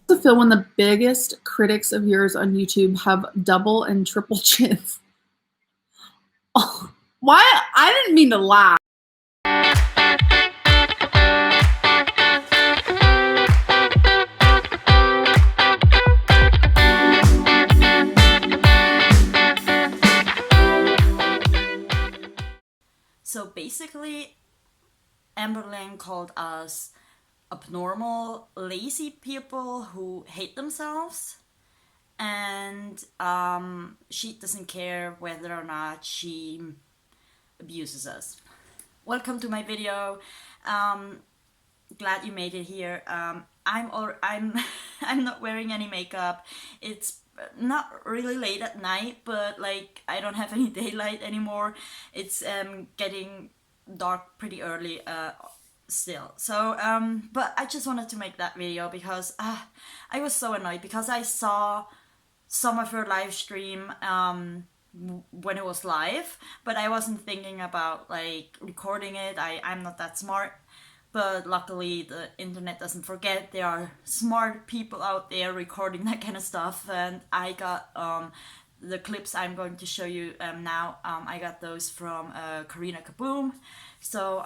To feel when the biggest critics of yours on YouTube have double and triple chins? Oh, why? I didn't mean to laugh. So basically, Amberlynn called us abnormal, lazy people who hate themselves, and she doesn't care whether or not she abuses us. Welcome to my video. Glad you made it here. I'm I'm not wearing any makeup. It's not really late at night, but like I don't have any daylight anymore. It's getting dark pretty early still. So but I just wanted to make that video because I was so annoyed because I saw some of her live stream when it was live, but I wasn't thinking about like recording it. I'm not that smart. But luckily, the internet doesn't forget. There are smart people out there recording that kind of stuff, and I got the clips I'm going to show you now. I got those from Karina Kaboom. So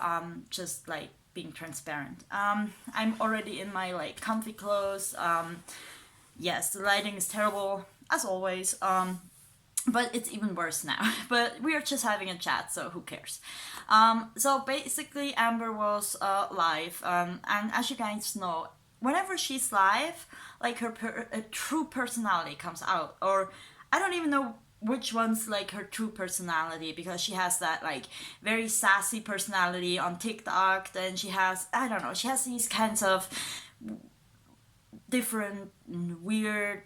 just like being transparent. I'm already in my like comfy clothes. Yes, the lighting is terrible as always. But it's even worse now. But we are just having a chat, so who cares? So basically, Amber was live, and as you guys know, whenever she's live, like her true personality comes out, or I don't even know which one's like her true personality because she has that like very sassy personality on TikTok. Then she has I don't know, she has these kinds of different weird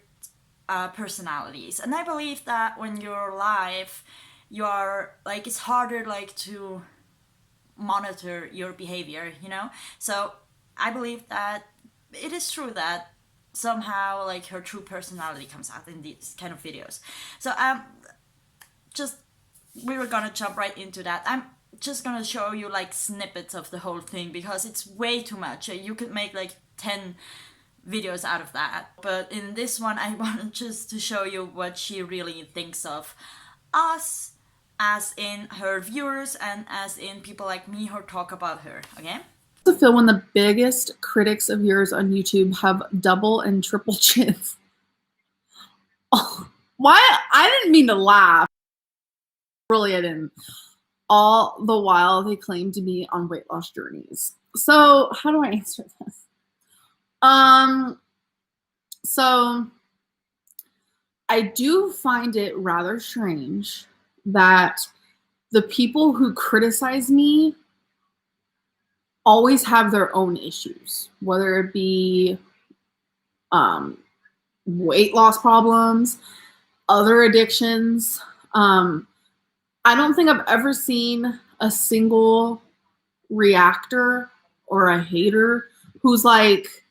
personalities, and I believe that when you're live you are like it's harder like to monitor your behavior, you know. So I believe that it is true that somehow like her true personality comes out in these kind of videos. So just we were gonna jump right into that. I'm just gonna show you like snippets of the whole thing because it's way too much. You could make like 10 videos out of that. But in this one, I wanted just to show you what she really thinks of us, as in her viewers and as in people like me who talk about her, okay? To feel when the biggest critics of yours on YouTube have double and triple chins? Oh, why? I didn't mean to laugh. Really, I didn't. All the while they claim to be on weight loss journeys. So how do I answer this? So I do find it rather strange that the people who criticize me always have their own issues, whether it be weight loss problems, other addictions. I don't think I've ever seen a single reactor or a hater who's like,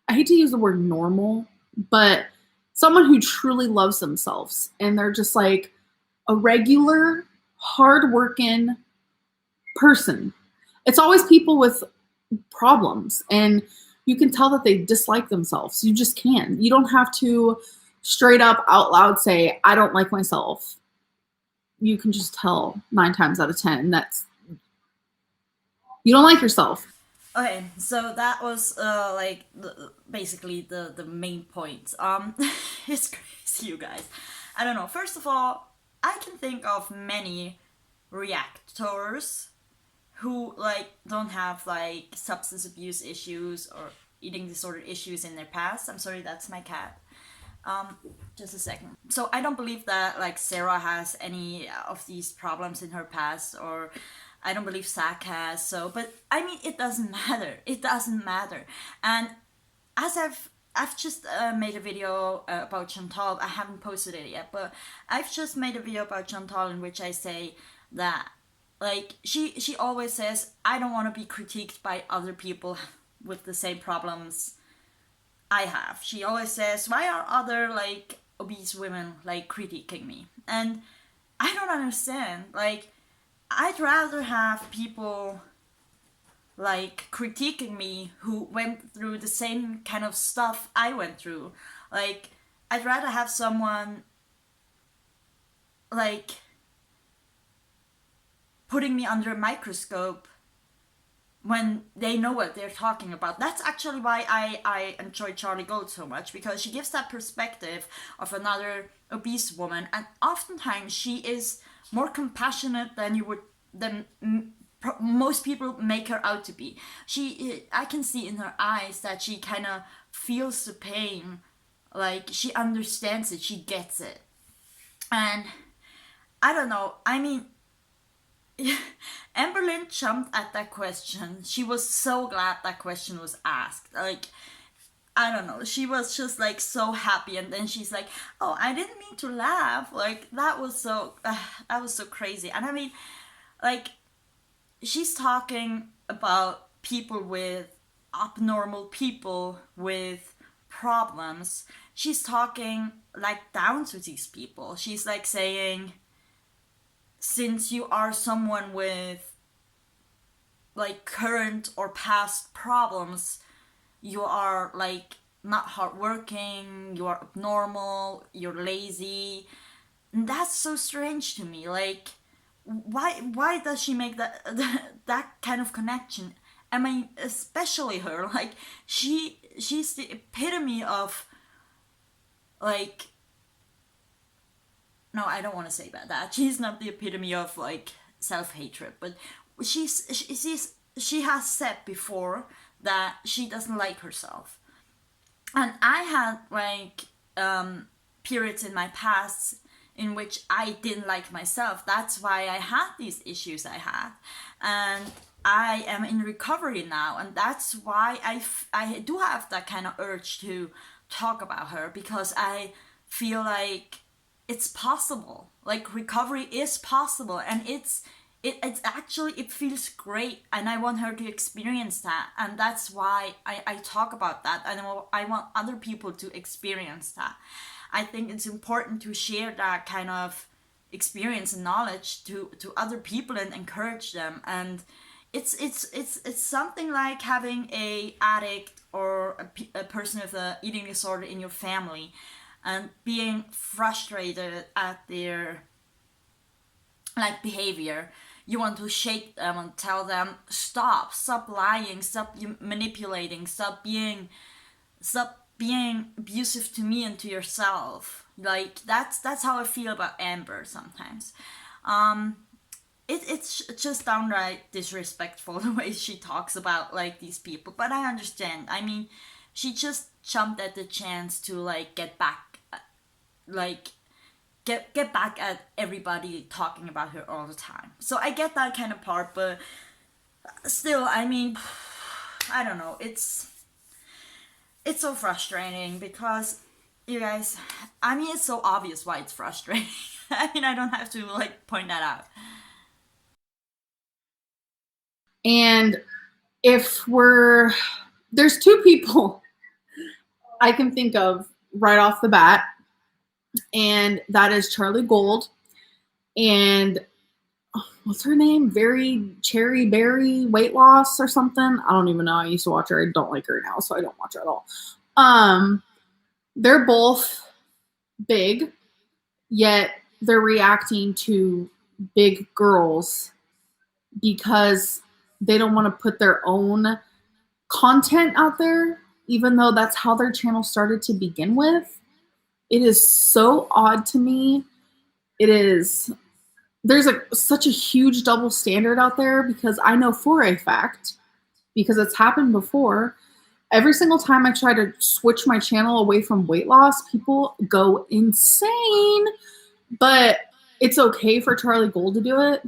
I hate to use the word normal, but someone who truly loves themselves and they're just like a regular, hardworking person. It's always people with problems, and you can tell that they dislike themselves. You just can. You don't have to straight up out loud say, I don't like myself. You can just tell 9 times out of 10 that's you don't like yourself. Okay, so that was like basically the main point. It's crazy, you guys. I don't know. First of all, I can think of many reactors who like don't have like substance abuse issues or eating disorder issues in their past. I'm sorry, that's my cat. Just a second. So I don't believe that like Sarah has any of these problems in her past, or I don't believe Zach has. So, but I mean, it doesn't matter. It doesn't matter. And as I've just made a video about Chantal. I haven't posted it yet, but I've just made a video about Chantal in which I say that like she always says I don't want to be critiqued by other people with the same problems I have. She always says, why are other like obese women like critiquing me? And I don't understand. Like, I'd rather have people like critiquing me who went through the same kind of stuff I went through. Like, I'd rather have someone like putting me under a microscope when they know what they're talking about. That's actually why I enjoy Charlie Gold so much, because she gives that perspective of another obese woman, and oftentimes she is more compassionate than you would than most people make her out to be. I can see in her eyes that she kind of feels the pain, like she understands it, she gets it. And I don't know, I mean, Amberlynn jumped at that question. She was so glad that question was asked. Like, I don't know. She was just like so happy, and then she's like, "Oh, I didn't mean to laugh." Like that was so crazy. And I mean, like, she's talking about people with abnormal people with problems. She's talking like down to these people. She's like saying, since you are someone with like current or past problems, you are like not hardworking, you are abnormal, you're lazy. And that's so strange to me. Like, why does she make that kind of connection? I mean, especially her. Like, she's the epitome of like, no, I don't want to say about that. She's not the epitome of like self-hatred, but she has said before that she doesn't like herself. And I had like periods in my past in which I didn't like myself. That's why I had these issues I had. And I am in recovery now, and that's why I do have that kind of urge to talk about her, because I feel like it's possible. Like, recovery is possible, and it's actually, it feels great, and I want her to experience that, and that's why I talk about that, and I want other people to experience that. I think it's important to share that kind of experience and knowledge to other people and encourage them. And it's something like having a addict or a person with a eating disorder in your family, and being frustrated at their like behavior. You want to shake them and tell them, stop lying, stop manipulating, stop being abusive to me and to yourself. Like, that's how I feel about Amber sometimes. It's just downright disrespectful the way she talks about like these people, but I understand. I mean, she just jumped at the chance to like get back, like get back at everybody talking about her all the time. So I get that kind of part, but still, I mean, I don't know. It's so frustrating because, you guys, I mean, it's so obvious why it's frustrating. I mean, I don't have to like point that out. And if there's two people I can think of right off the bat, and that is Charlie Gold and what's her name? Very Cherry Berry Weight Loss or something. I don't even know. I used to watch her. I don't like her now, so I don't watch her at all. They're both big, yet they're reacting to big girls because they don't want to put their own content out there, even though that's how their channel started to begin with. It is so odd to me. There's such a huge double standard out there, because I know for a fact, because it's happened before, every single time I try to switch my channel away from weight loss, people go insane. But it's okay for Charlie Gold to do it.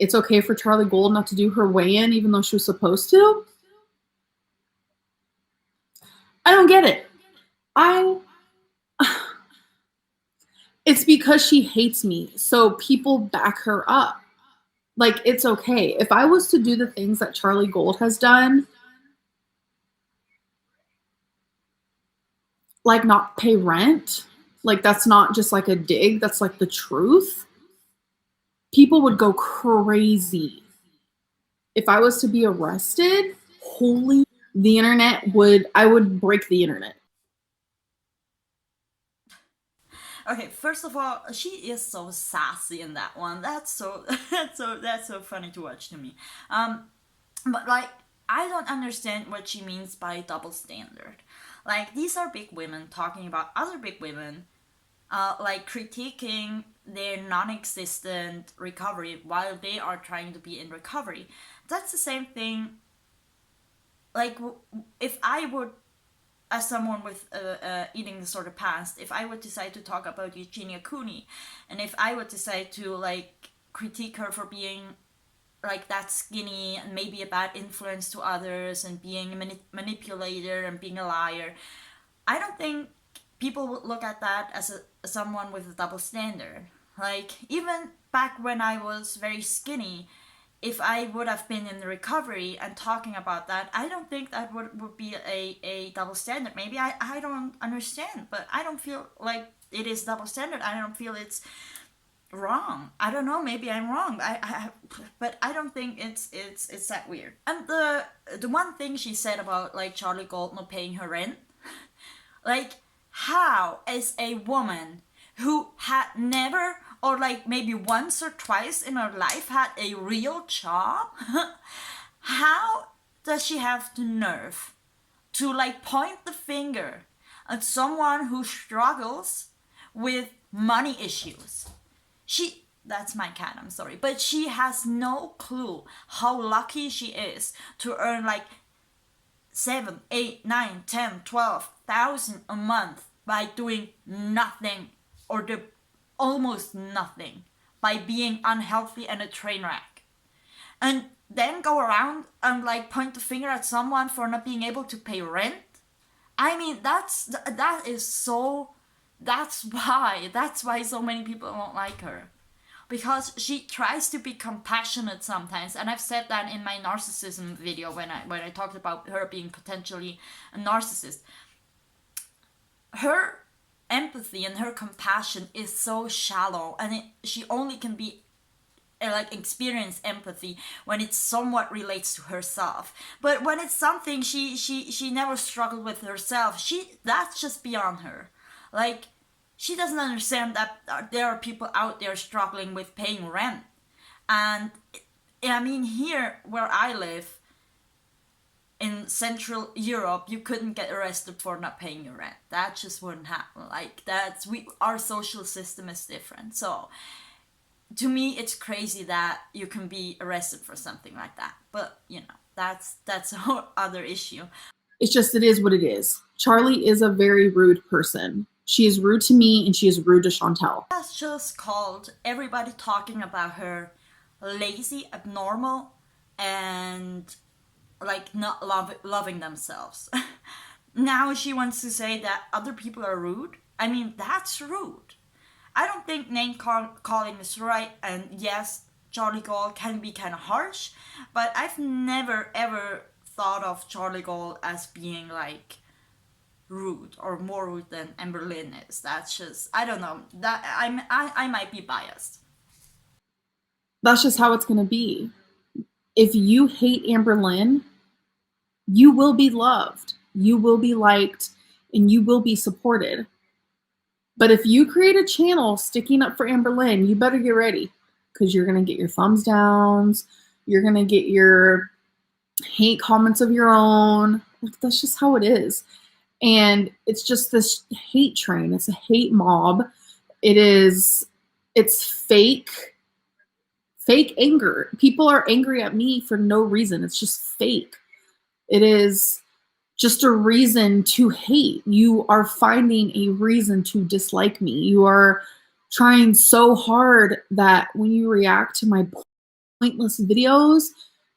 It's okay for Charlie Gold not to do her weigh-in, even though she was supposed to. I don't get it. It's because she hates me, so people back her up. Like, it's okay. If I was to do the things that Charlie Gold has done, like not pay rent, like that's not just like a dig, that's like the truth, people would go crazy. If I was to be arrested, holy, the internet would, I would break the internet. Okay, first of all, she is so sassy in that one. That's so that's so funny to watch to me. But like, I don't understand what she means by double standard. Like, these are big women talking about other big women, like critiquing their non-existent recovery while they are trying to be in recovery. That's the same thing. Like, if I would, as someone with eating disorder past, if I would decide to talk about Eugenia Cooney, and if I would decide to like critique her for being like that skinny and maybe a bad influence to others and being a manipulator and being a liar, I don't think people would look at that as someone with a double standard. Like, even back when I was very skinny, if I would have been in the recovery and talking about that, I don't think that would be a double standard. Maybe I don't understand, but I don't feel like it is double standard. I don't feel it's wrong. I don't know. Maybe I'm wrong. But I don't think it's that weird. And the one thing she said about like Charlie Gold not paying her rent, like, how is a woman who had never, or like maybe once or twice in her life, had a real job? How does she have the nerve to like point the finger at someone who struggles with money issues? That's my cat, I'm sorry, but she has no clue how lucky she is to earn like 7, 8, 9, 10, 12,000 a month by doing nothing, or the almost nothing, by being unhealthy and a train wreck. And then go around and like point the finger at someone for not being able to pay rent. I mean, that is so, that's why so many people don't like her, because she tries to be compassionate sometimes, and I've said that in my narcissism video when I talked about her being potentially a narcissist. Her empathy and her compassion is so shallow, and she only can be like experience empathy when it somewhat relates to herself. But when it's something she never struggled with herself, that's just beyond her. Like, she doesn't understand that there are people out there struggling with paying rent. And I mean, here where I live in Central Europe, you couldn't get arrested for not paying your rent. That just wouldn't happen. Like, our social system is different. So to me, it's crazy that you can be arrested for something like that. But you know, that's a whole other issue. It's just, it is what it is. Charlie is a very rude person. She is rude to me and she is rude to Chantel. That's just called everybody talking about her lazy, abnormal, and like not loving themselves. Now she wants to say that other people are rude. I mean, that's rude. I don't think calling is right, and yes, Charlie Gold can be kind of harsh, but I've never ever thought of Charlie Gold as being like rude or more rude than Amberlynn is. That's just, I don't know. I might be biased. That's just how it's going to be. If you hate Amberlynn, you will be loved, you will be liked, and you will be supported. But if you create a channel sticking up for Amberlynn, you better get ready, because you're going to get your thumbs downs, you're going to get your hate comments of your own. Like, that's just how it is. And it's just this hate train. It's a hate mob. It's fake anger. People are angry at me for no reason. It's just fake. It is just a reason to hate. You are finding a reason to dislike me. You are trying so hard that when you react to my pointless videos,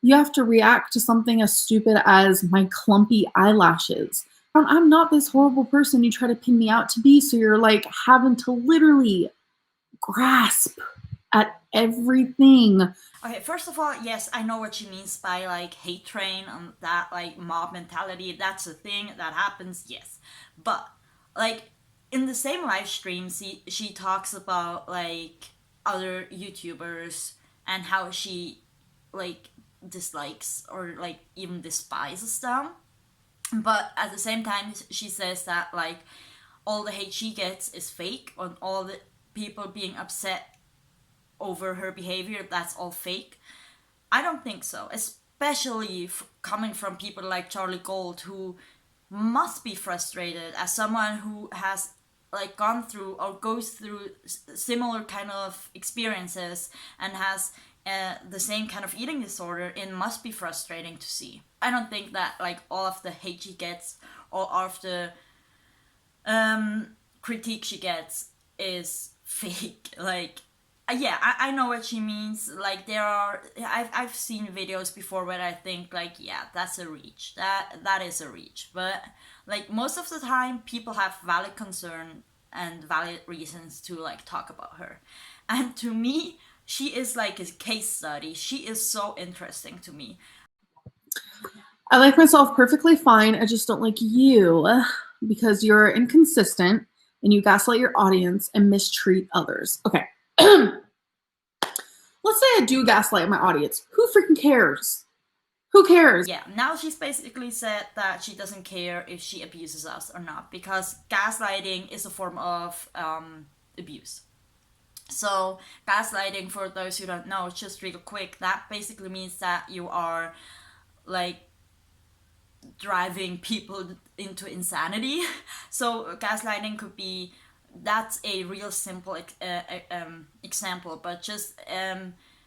you have to react to something as stupid as my clumpy eyelashes. I'm not this horrible person you try to pin me out to be, so you're like having to literally grasp at everything. Okay, first of all, yes, I know what she means by like hate train and that like mob mentality. That's a thing that happens, yes. But like in the same live stream, she talks about like other YouTubers and how she like dislikes or like even despises them. But at the same time, she says that like all the hate she gets is fake, and all the people being upset over her behavior, that's all fake. I don't think so, especially coming from people like Charlie Gold, who must be frustrated as someone who has like gone through or goes through similar kind of experiences and has the same kind of eating disorder. It must be frustrating to see. I don't think that like all of the hate she gets or all of the critique she gets is fake. Like, yeah, I know what she means. Like, I've seen videos before where I think like, yeah, that's a reach. That is a reach. But like most of the time, people have valid concern and valid reasons to like talk about her. And to me, she is like a case study. She is so interesting to me. I like myself perfectly fine. I just don't like you because you're inconsistent and you gaslight your audience and mistreat others. Okay. Let's say I do gaslight my audience. Who freaking cares? Who cares? Yeah, now she's basically said that she doesn't care if she abuses us or not, because gaslighting is a form of abuse. So, gaslighting, for those who don't know, just real quick, that basically means that you are like driving people into insanity. So, gaslighting could be, that's a real simple example, but just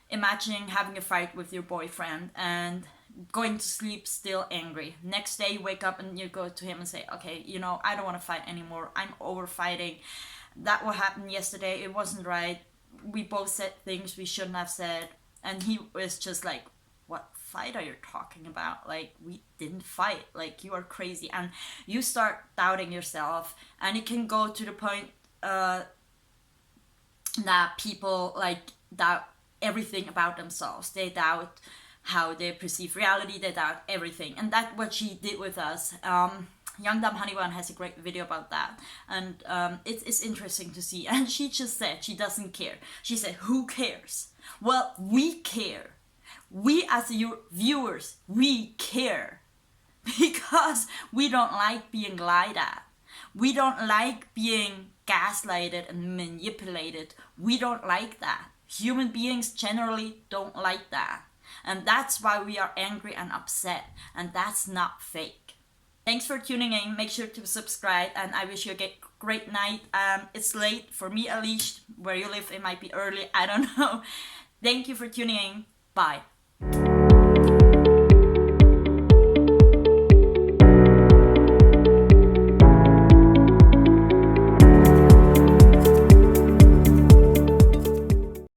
imagine having a fight with your boyfriend and going to sleep still angry. Next day you wake up and you go to him and say, okay, you know, I don't want to fight anymore. I'm over fighting. That what happened yesterday, it wasn't right. We both said things we shouldn't have said. And he was just like, what fight are you talking about? Like, we didn't fight. Like, you are crazy. And you start doubting yourself. And it can go to the point that people like doubt everything about themselves. They doubt how they perceive reality. They doubt everything. And that's what she did with us. Young Dumb Honey Bun has a great video about that, and it's interesting to see. And she just said she doesn't care. She said, who cares? Well, we care. We as your viewers, we care. Because we don't like being lied at. We don't like being gaslighted and manipulated. We don't like that. Human beings generally don't like that. And that's why we are angry and upset. And that's not fake. Thanks for tuning in. Make sure to subscribe, and I wish you a great night. It's late for me, at least. Where you live, it might be early. I don't know. Thank you for tuning in. Bye.